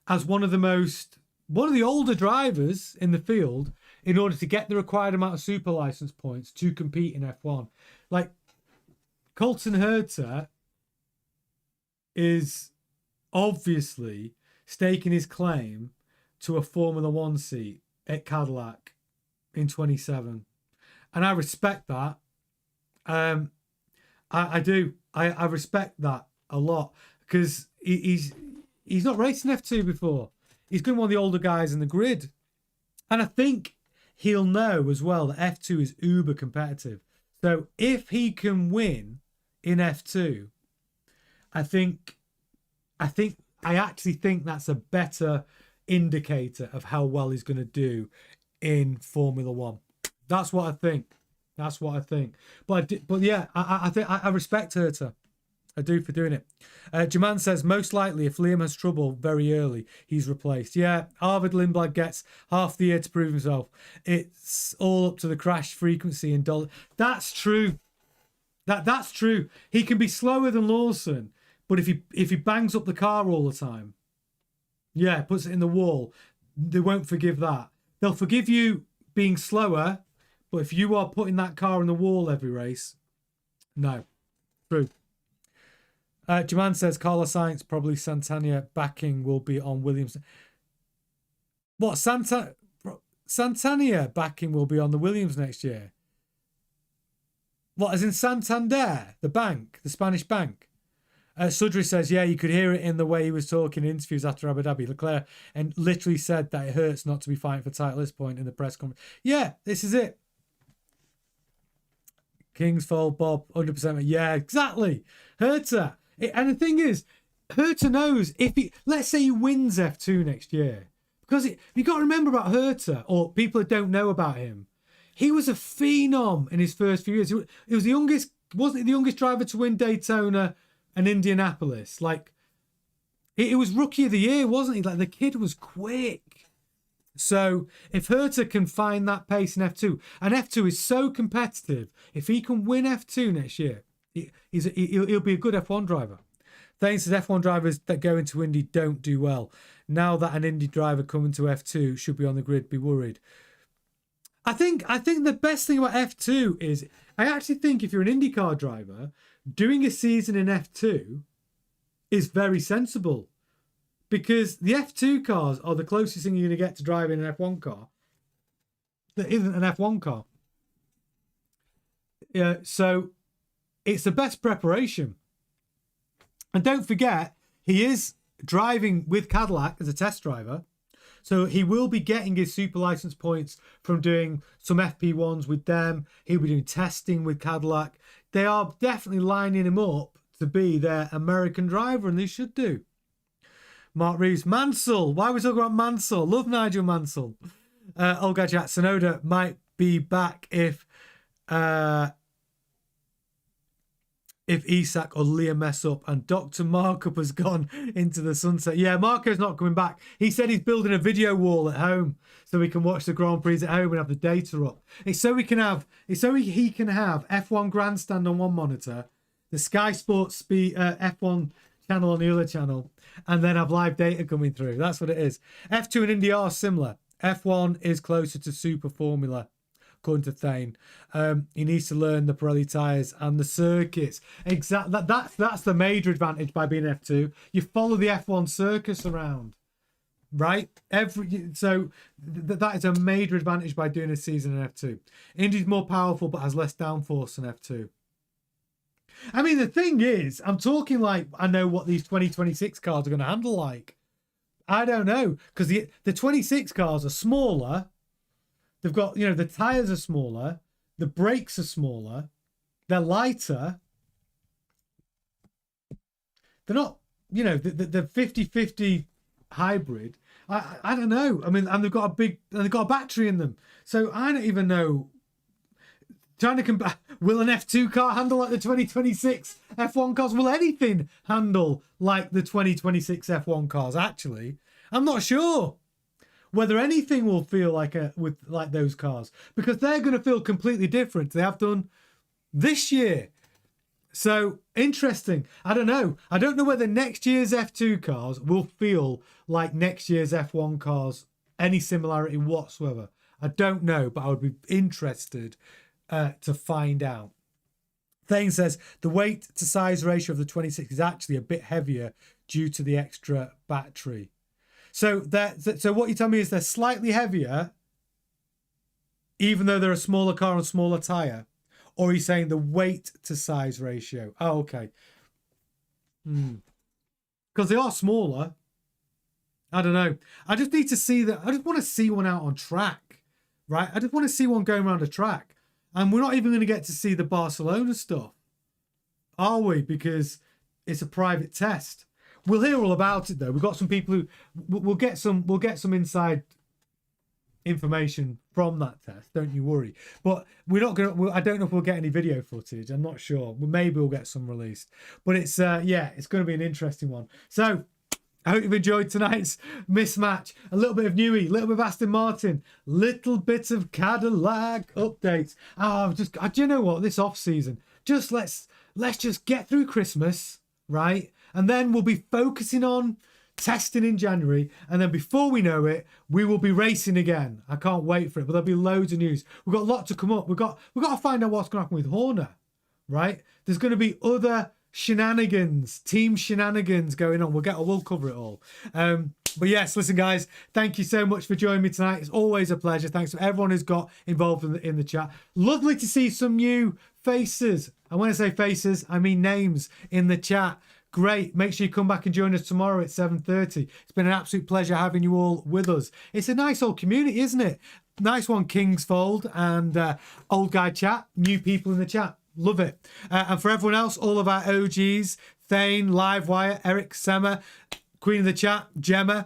as one of the older drivers in the field in order to get the required amount of super license points to compete in F1. Like, Colton Herta is obviously staking his claim to a Formula One seat at Cadillac in 27. And I respect that. I do. I respect that a lot because he's not raced in F2 before. He's going to be one of the older guys in the grid. And I think he'll know as well that F2 is uber competitive. So if he can win in F2, I actually think that's a better indicator of how well he's going to do in Formula One. That's what I think. But yeah, I think I respect Herta. I do for doing it. Jaman says, most likely if Liam has trouble very early, he's replaced. Yeah, Harvard Lindblad gets half the year to prove himself. It's all up to the crash frequency and dollar. That's true. That's true. He can be slower than Lawson, but if he bangs up the car all the time, yeah, puts it in the wall, they won't forgive that. They'll forgive you being slower, but if you are putting that car in the wall every race, no. True. Jaman says Carlos Sainz, probably Santana backing will be on Williams. What, Santana backing will be on the Williams next year? What, as in Santander, the bank, the Spanish bank? Sudri says, yeah, you could hear it in the way he was talking in interviews after Abu Dhabi. Leclerc and literally said that it hurts not to be fighting for title at this point in the press conference. Yeah, this is it. Kingsfold, Bob, 100%. Yeah, exactly. Herta. And the thing is, Herta knows if he, let's say he wins F2 next year, because you got to remember about Herta, or people that don't know about him. He was a phenom in his first few years. He was the youngest, wasn't he the youngest driver to win Daytona and Indianapolis? Like, it was rookie of the year, wasn't he? Like, the kid was quick. So if Herta can find that pace in F2, and F2 is so competitive, if he can win F2 next year, he'll be a good F1 driver. Thanks to F1 drivers that go into Indy don't do well. Now that an Indy driver coming to F2 should be on the grid, be worried. I think the best thing about F2 is, I actually think if you're an IndyCar driver, doing a season in F2 is very sensible. Because the F2 cars are the closest thing you're going to get to driving an F1 car that isn't an F1 car. Yeah, so it's the best preparation. And don't forget, he is driving with Cadillac as a test driver. So he will be getting his super license points from doing some FP1s with them. He'll be doing testing with Cadillac. They are definitely lining him up to be their American driver, and they should do. Mark Reeves, Mansell. Why are we talking about Mansell? Love Nigel Mansell. Olga Jack Sonoda might be back if Isak or Liam mess up, and Dr. Markup has gone into the sunset. Yeah, Marco's not coming back. He said he's building a video wall at home so we can watch the Grand Prix at home and have the data up. It's so he can have F1 Grandstand on one monitor, the Sky Sports F1 channel on the other channel, and then have live data coming through. That's what it is. F2 and Indy are similar. F1 is closer to Super Formula, according to Thane. He needs to learn the Pirelli tyres and the circuits. Exactly. That's the major advantage by being F2. You follow the F1 circus around, right? So that is a major advantage by doing a season in F2. Indy's more powerful but has less downforce than F2. I mean, the thing is, I'm talking like I know what these 2026 cars are going to handle like. I don't know, because the 26 cars are smaller. They've got, the tyres are smaller. The brakes are smaller. They're lighter. They're not, the 50-50 hybrid. I don't know. I mean, and they've got a battery in them. So I don't even know. Will an F2 car handle like the 2026 F1 cars? Will anything handle like the 2026 F1 cars? Actually, I'm not sure whether anything will feel like those cars, because they're going to feel completely different. They have done this year. So interesting. I don't know. I don't know whether next year's F2 cars will feel like next year's F1 cars, any similarity whatsoever. I don't know, but I would be interested to find out. Thane says the weight to size ratio of the 26 is actually a bit heavier due to the extra battery. So what you tell me is they're slightly heavier, even though they're a smaller car and smaller tyre, or are you saying the weight to size ratio? Oh, okay. Because they are smaller. I don't know. I just need to see that. I just want to see one out on track, right? I just want to see one going around a track. And we're not even going to get to see the Barcelona stuff, are we? Because it's a private test. We'll hear all about it though. We've got some people who we'll get some inside information from that test, don't you worry. But we're not gonna, I don't know if we'll get any video footage, I'm not sure. Maybe we'll get some released, but it's yeah, it's going to be an interesting one. So I hope you've enjoyed tonight's mismatch. A little bit of Newey, a little bit of Aston Martin, little bit of Cadillac updates. Do you know what, this off season, just let's just get through Christmas, right? And then we'll be focusing on testing in January, and then before we know it, we will be racing again. I can't wait for it, but there'll be loads of news. We've got a lot to come up. We've got to find out what's going to happen with Horner, right? There's going to be other shenanigans, team shenanigans going on. We'll cover it all. But yes, listen, guys, thank you so much for joining me tonight. It's always a pleasure. Thanks to everyone who's got involved in the chat. Lovely to see some new faces. And when I say faces, I mean names in the chat. Great. Make sure you come back and join us tomorrow at 7:30. It's been an absolute pleasure having you all with us. It's a nice old community, isn't it? Nice one, Kingsfold and Old Guy Chat. New people in the chat. Love it. And for everyone else, all of our OGs, Thane, Livewire, Eric Semmer, Queen of the Chat, Gemma,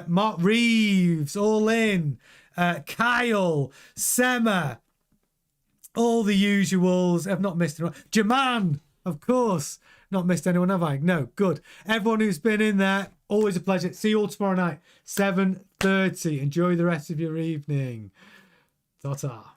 Mark Reeves, all in, Kyle, Semmer, all the usuals. I've not missed anyone. Jaman, of course. Not missed anyone, have I? No, good. Everyone who's been in there, always a pleasure. See you all tomorrow night, 7:30. Enjoy the rest of your evening. Ta-ta.